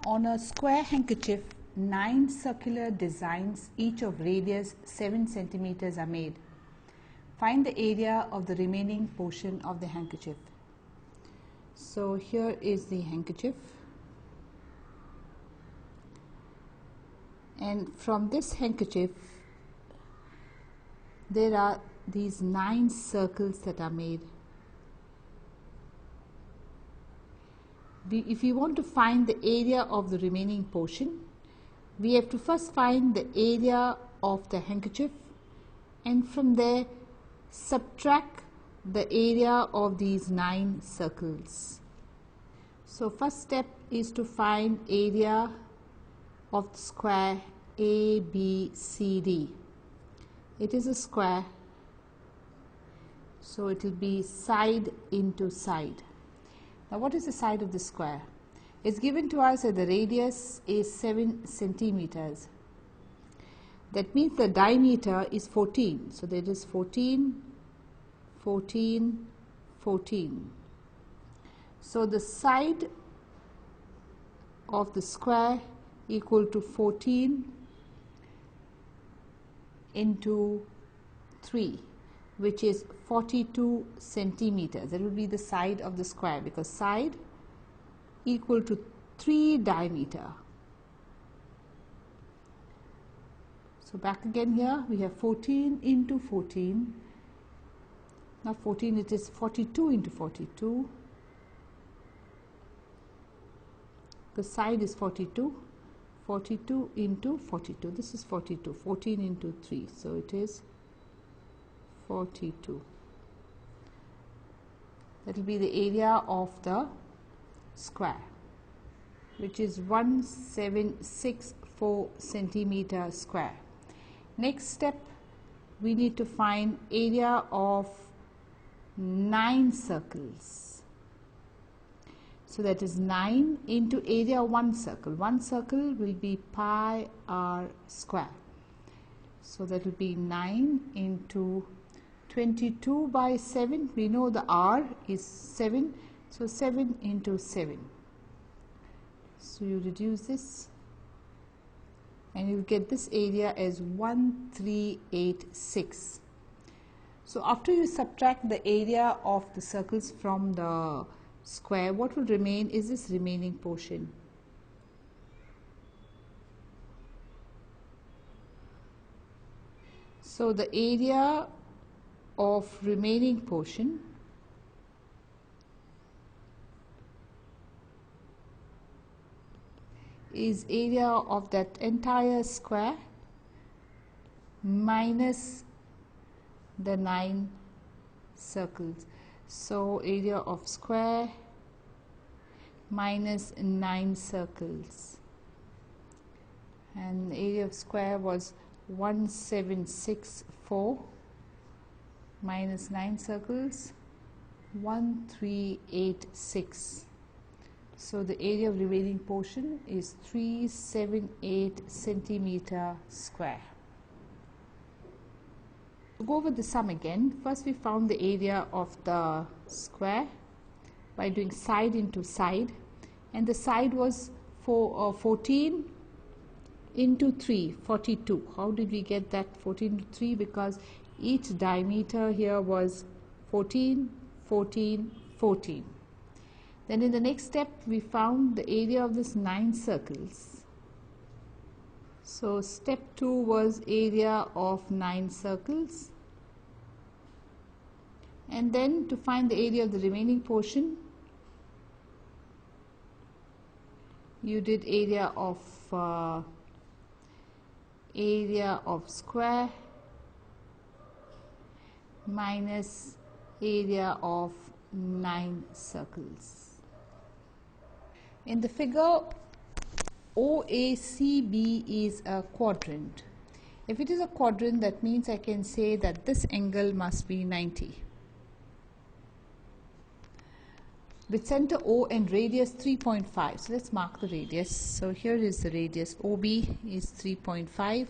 On a square handkerchief, 9 circular designs, each of radius 7 centimeters, are made. Find the area of the remaining portion of the handkerchief. So here is the handkerchief, and from this handkerchief there are these 9 circles that are made. If we want to find the area of the remaining portion, we have to first find the area of the handkerchief, and from there subtract the area of these 9 circles. So first step is to find area of the square ABCD. It is a square, so it will be side into side. Now what is the side of the square? It's given to us that the radius is 7 centimeters. That means the diameter is 14. So there is 14, 14, 14. So the side of the square equal to 14 into 3, which is 42 centimeters. That will be the side of the square, because side equal to 3 diameter. So back again here we have 14 into 14. Now 14, it is 42 into 42. The side is 42. 42 into 42. This is 42. 14 into 3. So it is 42. That will be the area of the square, which is 1764 centimeter square. Next step, we need to find area of 9 circles. So that is 9 into area of 1 circle. 1 circle will be pi r square. So that will be 9 into 22 by 7. We know the r is 7. So 7 into 7. So you reduce this and you get this area as 1386. So after you subtract the area of the circles from the square, what will remain is this remaining portion. So the area of remaining portion is area of that entire square minus the 9 circles. So area of square minus 9 circles, and the area of square was 1764 minus 9 circles, 1386. So the area of remaining portion is 378 centimeter square. To go over the sum again, first we found the area of the square by doing side into side, and the side was 14 into 3, 42. How did we get that 14 to 3? Because each diameter here was 14, 14, 14. Then in the next step we found the area of this 9 circles. So step 2 was area of 9 circles, and then to find the area of the remaining portion, you did area of square minus area of 9 circles. In the figure, OACB is a quadrant. If it is a quadrant, that means I can say that this angle must be 90. With center O and radius 3.5. So let's mark the radius. So here is the radius. OB is 3.5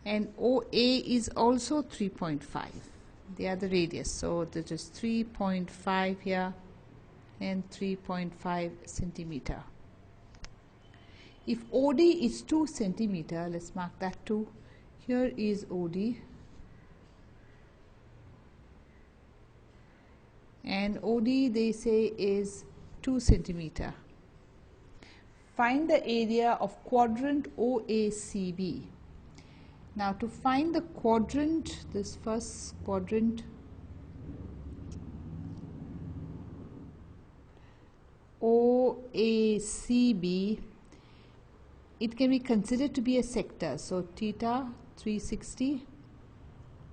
and OA is also 3.5. They are the radius. So that is 3.5 here and 3.5 centimeter. If OD is 2 centimeter, let's mark that 2. Here is OD, and OD they say is 2 centimeter. Find the area of quadrant OACB. Now to find the quadrant, this first quadrant OACB, it can be considered to be a sector. So theta 360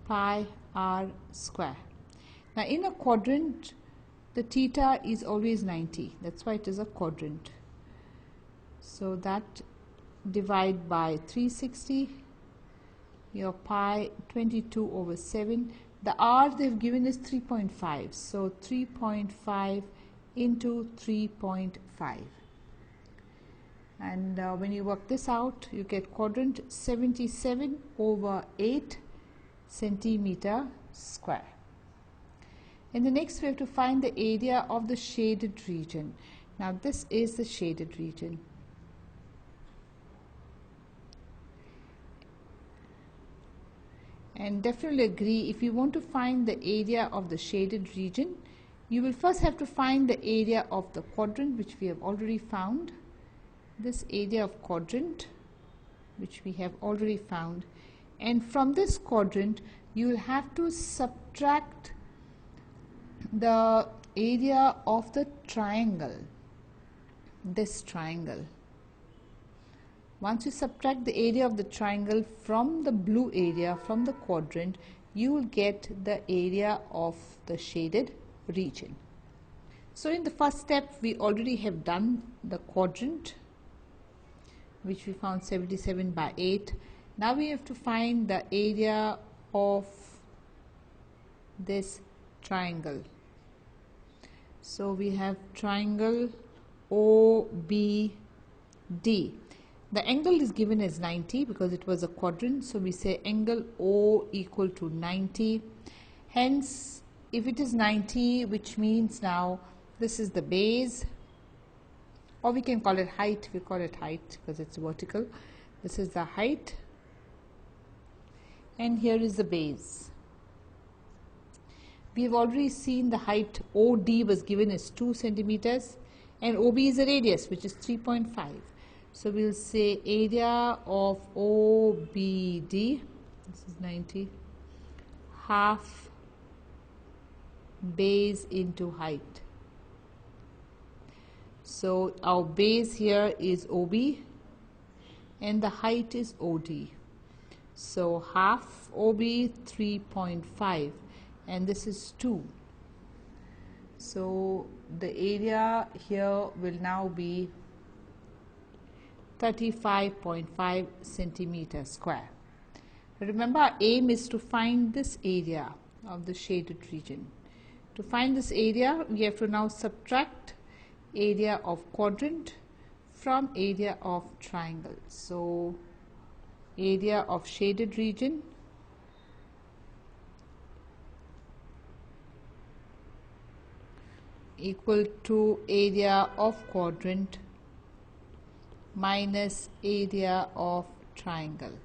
pi r square. Now in a quadrant, the theta is always 90. That's why it is a quadrant. So that divide by 360, your pi 22/7. The r they've given is 3.5. So 3.5 into 3.5. And when you work this out, you get quadrant 77/8 centimeter square. And the next we have to find the area of the shaded region. Now this is the shaded region. And definitely agree, if you want to find the area of the shaded region, you will first have to find the area of the quadrant, which we have already found. This area of quadrant, which we have already found, and from this quadrant you will have to subtract the area of the triangle, this triangle. Once you subtract the area of the triangle from the blue area, from the quadrant, you will get the area of the shaded region. So in the first step, we already have done the quadrant, which we found 77/8. Now we have to find the area of this triangle. So we have triangle OBD. The angle is given as 90 because it was a quadrant, so we say angle O equal to 90. Hence, if it is 90, which means now this is the base, or we can call it height. We call it height because it's vertical. This is the height, and here is the base. We have already seen the height OD was given as 2 centimeters, and OB is a radius, which is 3.5. So we'll say area of OBD, this is 90, half base into height. So our base here is OB and the height is OD. So half OB 3.5 and this is 2. So the area here will now be 35.5 centimeter square. Remember, our aim is to find this area of the shaded region. To find this area, we have to now subtract area of quadrant from area of triangle. So area of shaded region equal to area of quadrant minus area of triangle.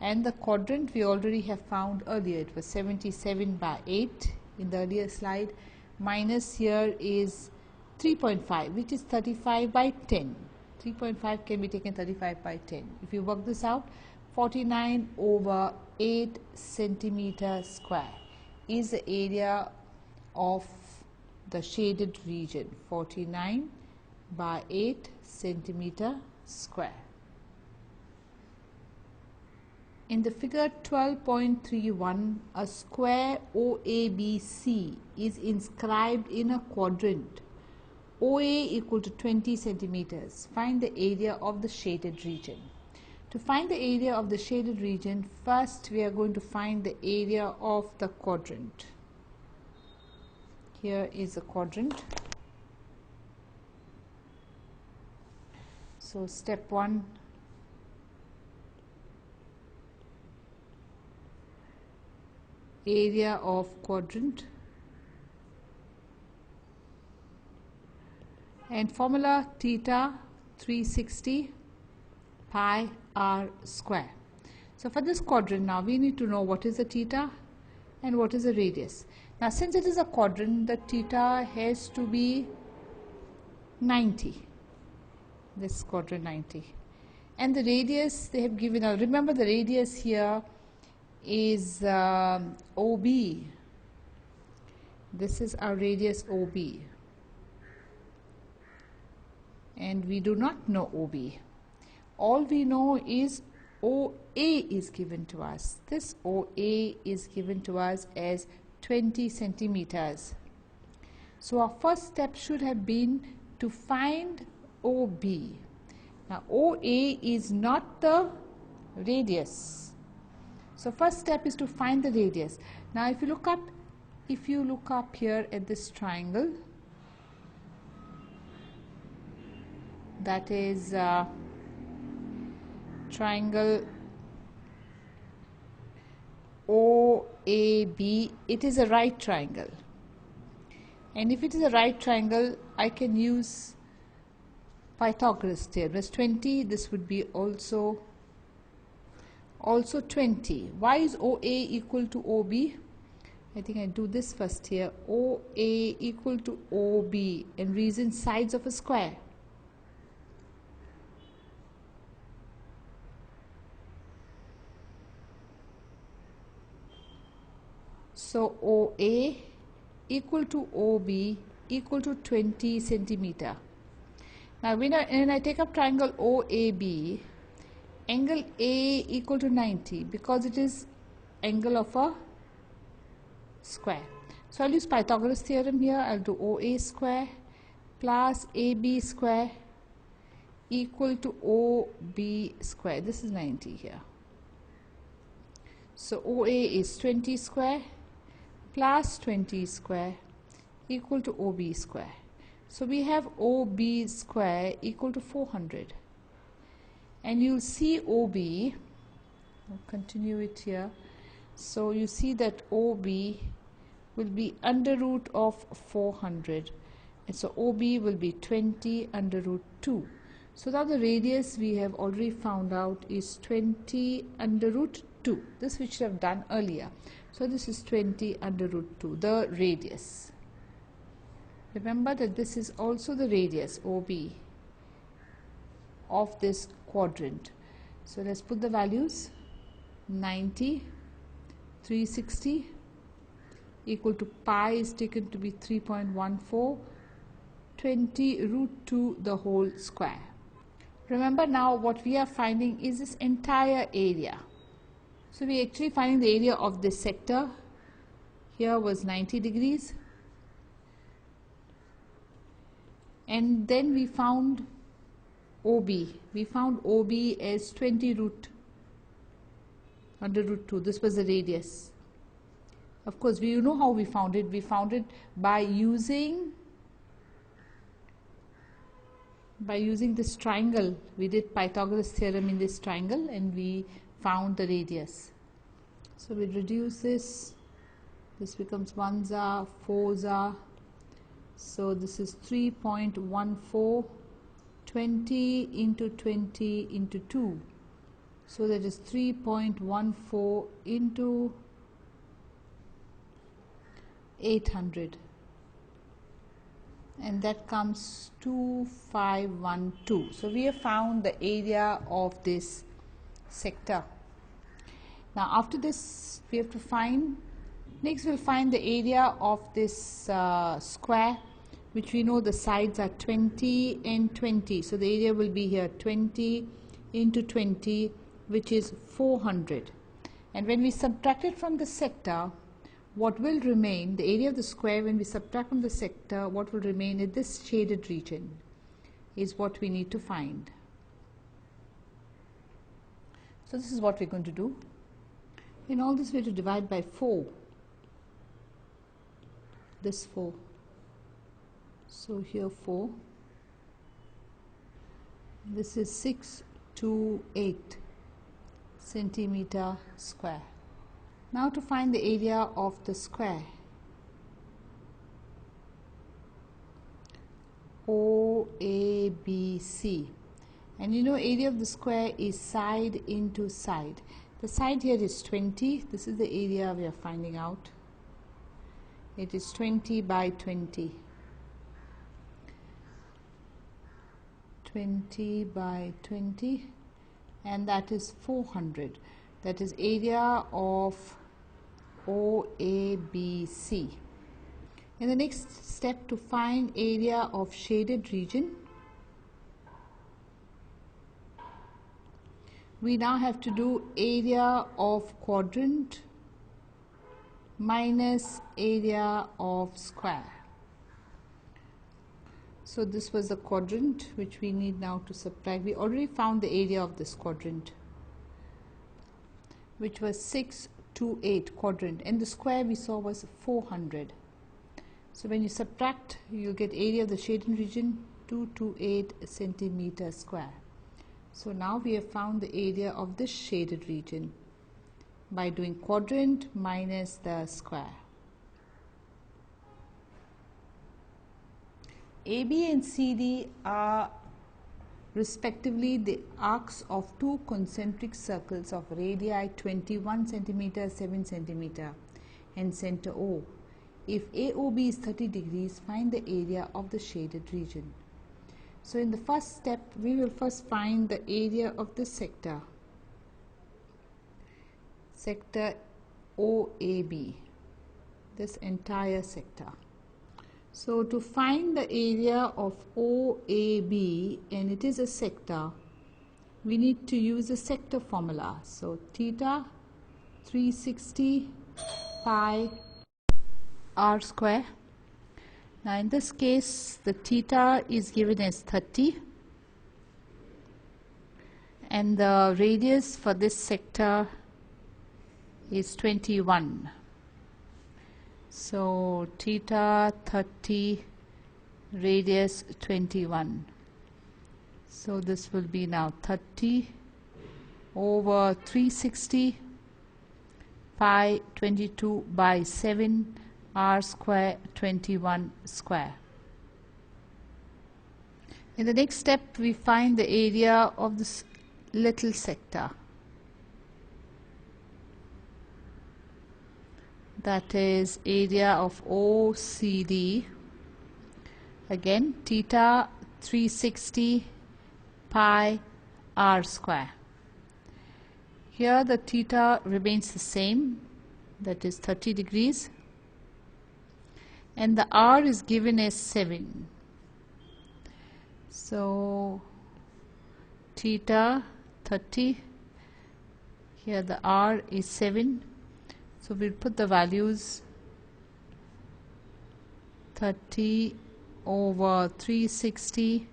And the quadrant we already have found earlier, it was 77/8 in the earlier slide, minus here is 3.5, which is 35/10. 3.5 can be taken 35/10. If you work this out, 49/8 centimeter square is the area of the shaded region, 49/8 centimeter square. In the figure 12.31, a square OABC is inscribed in a quadrant. OA equal to 20 centimeters. Find the area of the shaded region. To find the area of the shaded region, first we are going to find the area of the quadrant. Here is a quadrant. So step 1, area of quadrant, and formula theta 360 pi r square. So for this quadrant now we need to know what is the theta and what is the radius. Now since it is a quadrant, the theta has to be 90, this quadrant 90, and the radius they have given out. Remember the radius here is OB. This is our radius OB, and we do not know OB. All we know is OA is given to us. This OA is given to us as 20 centimeters. So our first step should have been to find OB. Now OA is not the radius. So first step is to find the radius. Now if you look up here at this triangle, that is triangle OAB, it is a right triangle, and if it is a right triangle I can use Pythagoras theorem. As 20, this would be also 20. Why is OA equal to OB? I think I do this first here. OA equal to OB, and reason sides of a square. So OA equal to OB equal to 20 centimeter. Now when I take up triangle OAB, angle A equal to 90 because it is angle of a square. So I'll use Pythagoras theorem here. I'll do OA square plus AB square equal to OB square. This is 90 here. So OA is 20 square plus 20 square equal to OB square. So we have OB square equal to 400, and you'll see OB, I'll continue it here. So you see that OB will be under root of 400, and so OB will be 20 under root 2. So now the radius we have already found out is 20 under root 2, this we should have done earlier. So this is 20 under root 2, the radius. Remember that this is also the radius OB of this quadrant. So let's put the values. 90, 360 equal to pi is taken to be 3.14, 20 root 2 the whole square. Remember now what we are finding is this entire area. So we are actually finding the area of this sector. Here was 90 degrees, and then we found OB. We found OB as 20 root under root 2. This was the radius. Of course, you know how we found it. We found it by using this triangle. We did Pythagoras theorem in this triangle, and we found the radius. So we reduce this. This becomes 1 za, 4 za. So this is 3.14, 20 into 20 into 2. So that is 3.14 into 800. And that comes 2512. So we have found the area of this sector. Now after this we have to find, next we'll find the area of this square, which we know the sides are 20 and 20. So the area will be here 20 into 20, which is 400. And when we subtract it from the sector, what will remain, the area of the square, when we subtract from the sector, what will remain in this shaded region is what we need to find. So this is what we're going to do. In all this we have to divide by 4. This 4. So here 4. This is 628 centimeter square. Now to find the area of the square, OABC, And you know, area of the square is side into side. The side here is 20. This is the area we are finding out. It is 20 by 20. 20 by 20, and that is 400. That is area of OABC. In the next step, to find area of shaded region, we now have to do area of quadrant minus area of square. So this was the quadrant which we need now to subtract. We already found the area of this quadrant, which was 628 quadrant, and the square we saw was 400. So when you subtract, you'll get area of the shaded region 228 centimeter square. So now we have found the area of the shaded region by doing quadrant minus the square. AB and CD are respectively the arcs of two concentric circles of radii 21 centimeter, 7 centimeter, and center O. If AOB is 30 degrees, find the area of the shaded region. So in the first step, we will first find the area of the sector OAB, this entire sector. So to find the area of OAB, and it is a sector, we need to use a sector formula. So theta 360 pi r square. Now in this case, the theta is given as 30 and the radius for this sector is 21. So theta 30, radius 21. So this will be now 30 over 360 pi 22 by 7 r square 21 square. In the next step, we find the area of this little sector. That is area of OCD. Again, theta 360 pi r square. Here the theta remains the same, that is 30 degrees, and the r is given as 7. So theta 30, here the r is 7. So we'll put the values 30 over 360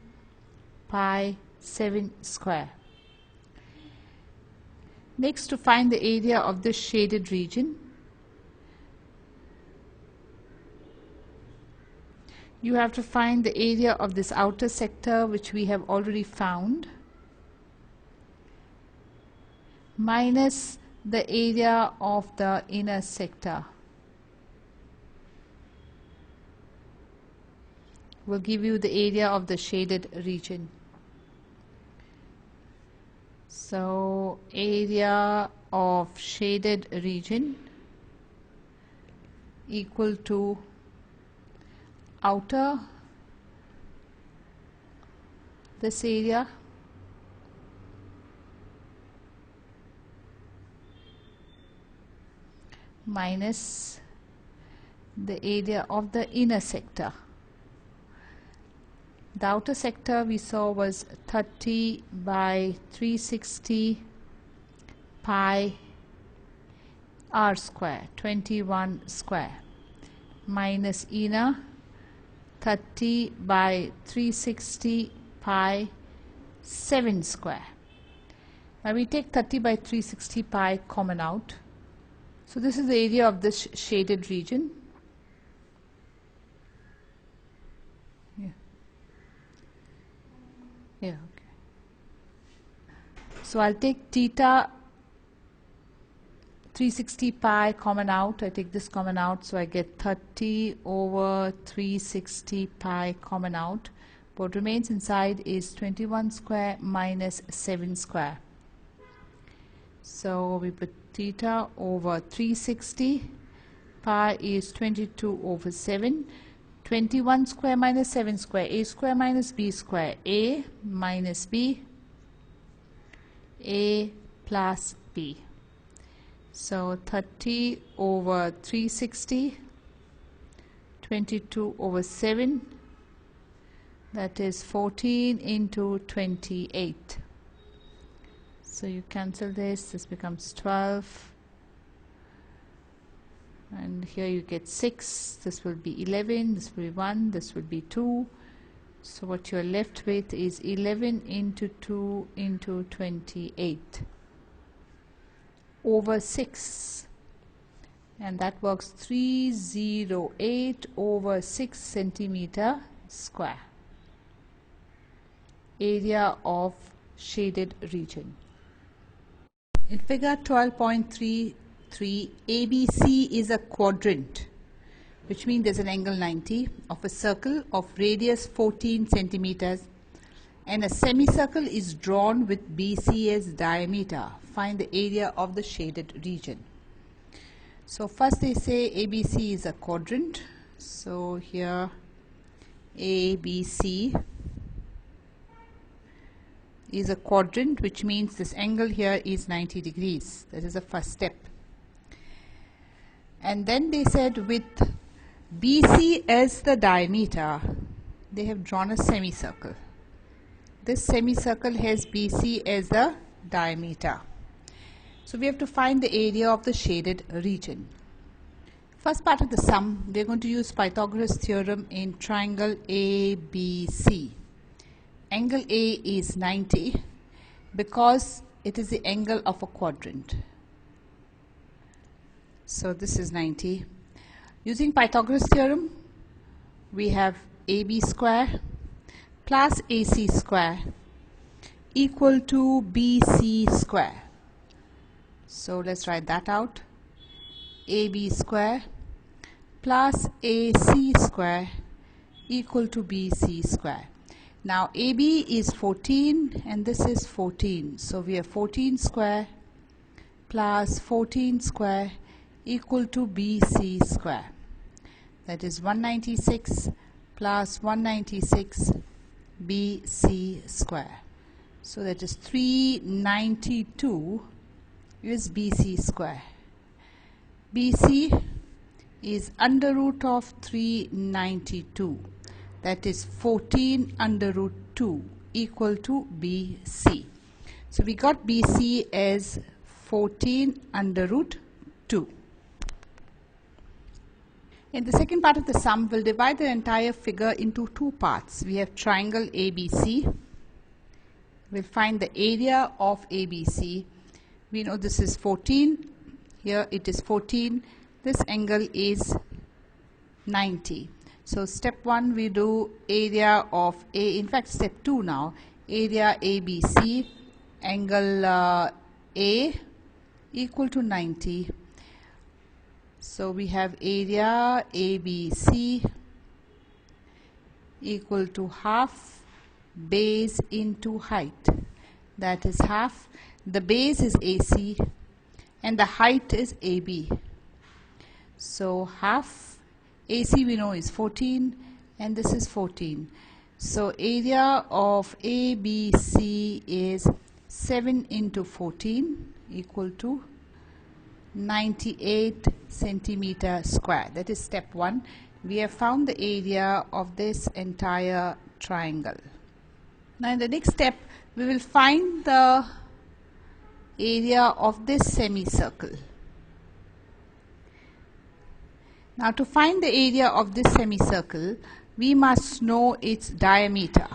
pi 7 square. Next, to find the area of the shaded region, you have to find the area of this outer sector, which we have already found, minus the area of the inner sector. Will give you the area of the shaded region. So area of shaded region equal to outer, this area, minus the area of the inner sector. The outer sector we saw was 30 by 360 pi r square 21 square, minus inner 30 by 360 pi 7 square. Now we take 30 by 360 pi common out. So this is the area of this shaded region. Yeah, okay. So I'll take theta 360 pi common out. I take this common out, so I get 30 over 360 pi common out, What remains inside is 21 square minus 7 square. So we put theta over 360. Pi is 22 over 7. 21 square minus 7 square. A square minus B square. A minus B. A plus B. So 30 over 360. 22 over 7. That is 14 into 28. So you cancel this. This becomes 12. And here you get 6. This will be 11. This will be 1. This will be 2. So what you're left with is 11 into 2 into 28 over 6. And that works 308 over 6 centimeter square. Area of shaded region. In figure 12.33, ABC is a quadrant, which means there's an angle 90 of a circle of radius 14 centimeters, and a semicircle is drawn with BC as diameter. Find the area of the shaded region. So first they say ABC is a quadrant. So here ABC is a quadrant, which means this angle here is 90 degrees. That is the first step. And then they said with BC as the diameter, they have drawn a semicircle. This semicircle has BC as the diameter. So we have to find the area of the shaded region. First part of the sum, we are going to use Pythagoras theorem in triangle ABC. Angle A is 90 because it is the angle of a quadrant. So this is 90. Using Pythagoras theorem, we have AB square plus AC square equal to BC square. So let's write that out. AB square plus AC square equal to BC square. Now AB is 14 and this is 14. So we have 14 square plus 14 square equal to BC square. That is 196 plus 196 BC square. So that is 392 is BC square. BC is under root of 392. That is 14 under root 2 equal to BC. So we got BC as 14 under root 2. In the second part of the sum, we'll divide the entire figure into two parts. We have triangle ABC. We'll find the area of ABC. We know this is 14. Here it is 14. This angle is 90. So step 1 we do area of A. In fact, step 2 now. Area ABC, angle A equal to 90. So we have area ABC equal to half base into height. That is half. The base is AC and the height is AB. So half AC we know is 14 and this is 14. So area of ABC is 7 into 14 equal to 98 centimeter square. That is step 1. We have found the area of this entire triangle. Now in the next step we will find the area of this semicircle. Now to find the area of this semicircle, we must know its diameter.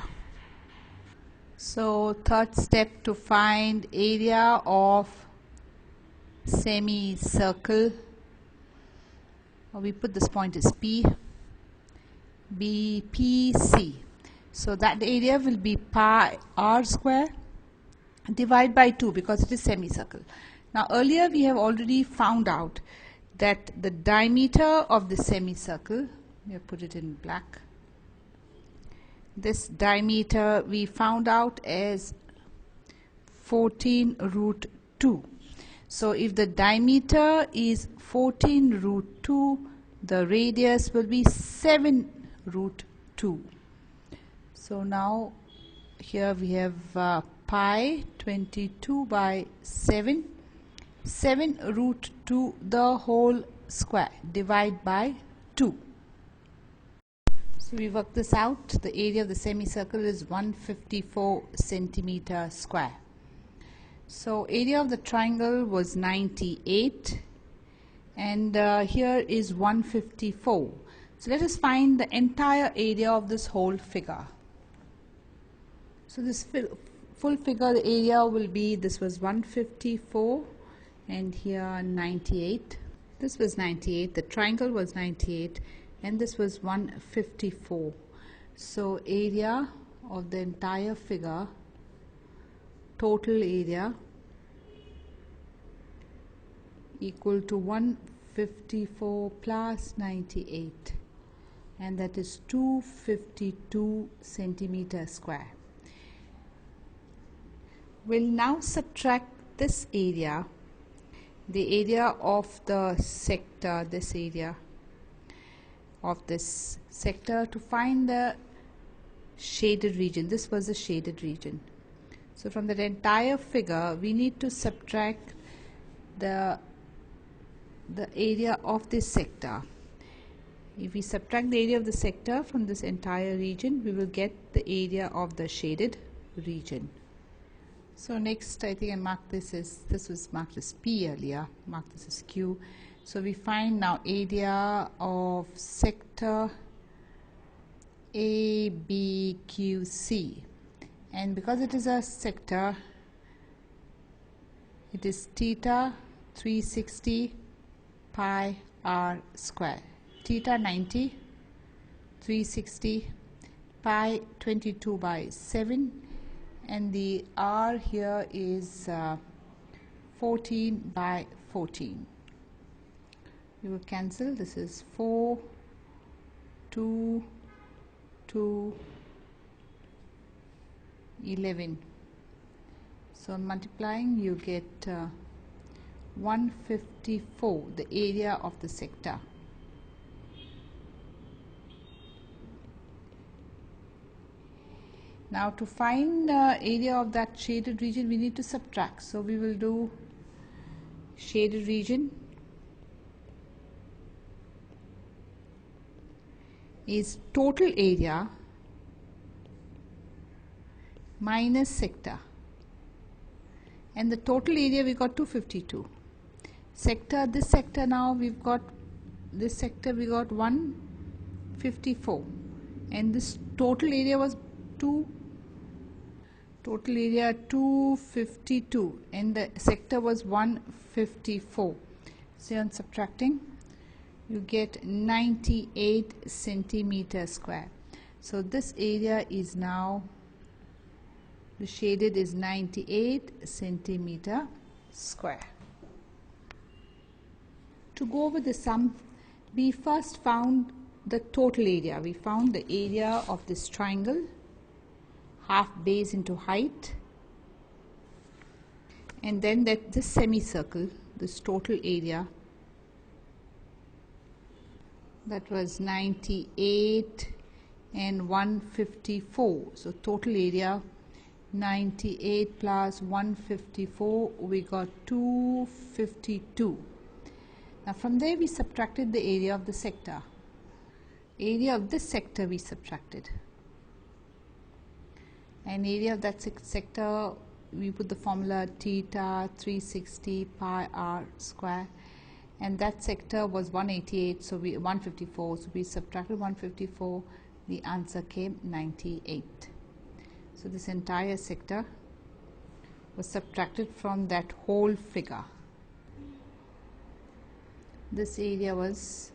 So third step to find area of semicircle, we put this point as P, BPC. So that area will be pi r square divided by 2 because it is semicircle. Now earlier we have already found out that the diameter of the semicircle, we have put it in black, This diameter we found out as 14 root 2. So if the diameter is 14 root 2, the radius will be 7 root 2. So now here we have pi 22 by 7, 7 root 2 the whole square, divide by 2. So we work this out. The area of the semicircle is 154 centimeter square. So area of the triangle was 98 and here is 154. So let us find the entire area of this whole figure. So this full figure, the area will be, this was 154 and here 98. This was 98, the triangle was 98 and this was 154. So area of the entire figure, total area, equal to 154 plus 98, and that is 252 centimeter square. We'll now subtract this area, the area of the sector, this area of this sector, to find the shaded region. This was the shaded region. So from that entire figure we need to subtract the area of this sector. If we subtract the area of the sector from this entire region, we will get the area of the shaded region. So next, I think I marked this as, this was marked as P earlier, mark this as Q. So we find now area of sector ABQC, and because it is a sector, it is theta 360 pi r square. Theta 90, 360, pi 22 by 7, and the r here is 14 by 14. You will cancel. This is 4, 2, 2, 11. So multiplying, you get 154, the area of the sector. Now to find the area of that shaded region, we need to subtract. So we will do shaded region is total area minus sector, and the total area we got 252. Sector, this sector, now we've got this sector, we got 154, and this total area was total area 252 and the sector was 154. So on subtracting, you get 98 centimeter square. So this area is now, the shaded is 98 centimeter square. To go over the sum, we first found the total area. We found the area of this triangle, half base into height, and then that this semicircle, this total area, that was 98 and 154. So total area 98 plus 154, we got 252. Now from there we subtracted the area of the sector. Area of this sector we subtracted, and area of that sector, we put the formula theta 360 pi r square, and that sector was 188, so 154, so we subtracted 154, the answer came 98. So this entire sector was subtracted from that whole figure. This area was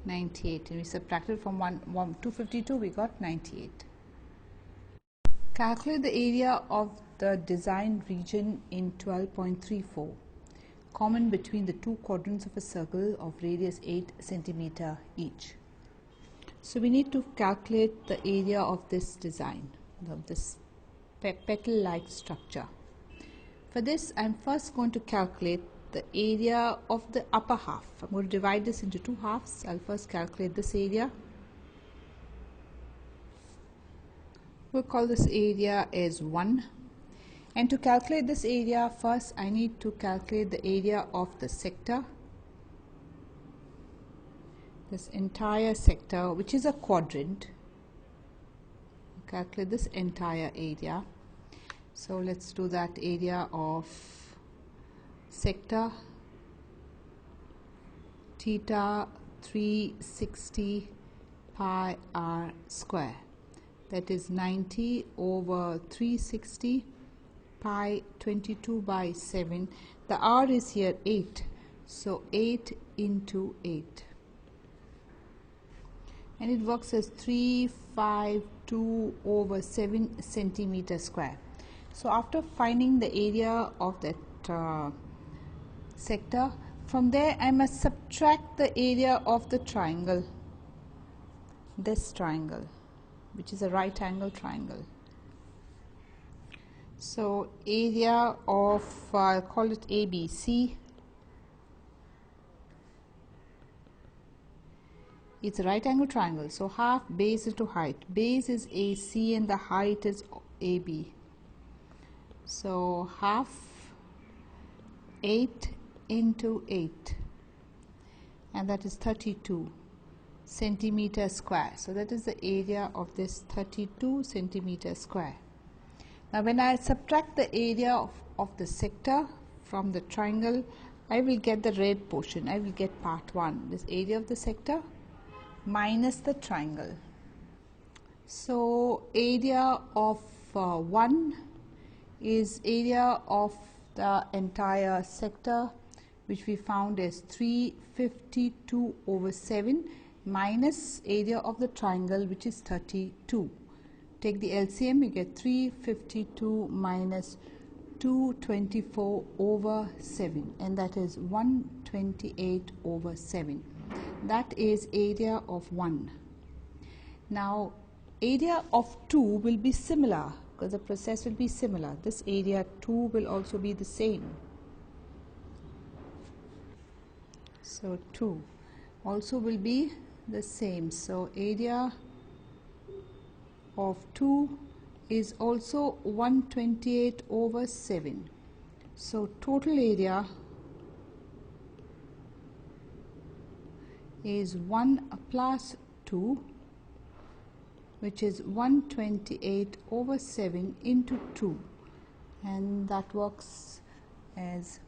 98 and we subtracted from 252, we got 98. Calculate the area of the design region in 12.34, common between the two quadrants of a circle of radius 8 centimeter each. So we need to calculate the area of this design, of this petal-like structure. For this, I'm first going to calculate the area of the upper half. I'm going to divide this into two halves. I'll first calculate this area. We'll call this area as 1. And to calculate this area, first I need to calculate the area of the sector. This entire sector, which is a quadrant. Calculate this entire area. So let's do that. Area of sector theta 360 pi r square, that is 90 over 360 pi 22 by 7. The r is here 8, so 8 into 8, and it works as 352 over 7 centimeter square. So after finding the area of that sector, from there I must subtract the area of the triangle, this triangle, which is a right angle triangle. So area of, I'll call it ABC, it's a right angle triangle, so half base into height. Base is AC and the height is AB. So half 8 into 8, and that is 32 centimeter square. So that is the area of this 32 centimeter square. Now when I subtract the area of the sector from the triangle, I will get the red portion. I will get part 1, this area of the sector minus the triangle. So area of 1 is area of the entire sector, which we found as 352 over 7 minus area of the triangle, which is 32. Take the LCM, you get 352 minus 224 over 7, and that is 128 over 7. That is area of 1. Now area of 2 will be similar, because the process will be similar. This area 2 will also be the same. So 2 also will be the same. So area of 2 is also 128 over 7. So total area is 1 plus 2, which is 128 over 7 into 2, and that works as,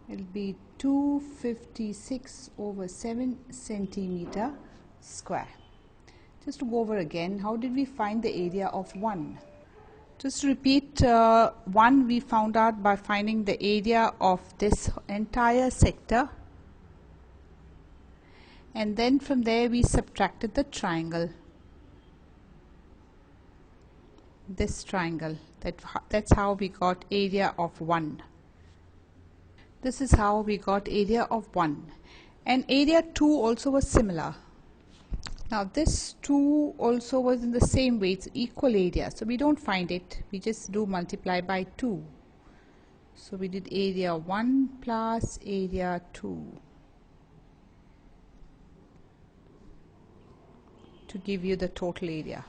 it will be 256 over 7 centimeter square. Just to go over again, how did we find the area of 1? Just to repeat, 1 we found out by finding the area of this entire sector, and then from there we subtracted the triangle, this triangle. That's how we got area of 1. This is how we got area of 1. And area 2 also was similar. Now this 2 also was in the same way, it's equal area, so we don't find it, we just do multiply by 2. So we did area 1 plus area 2 to give you the total area.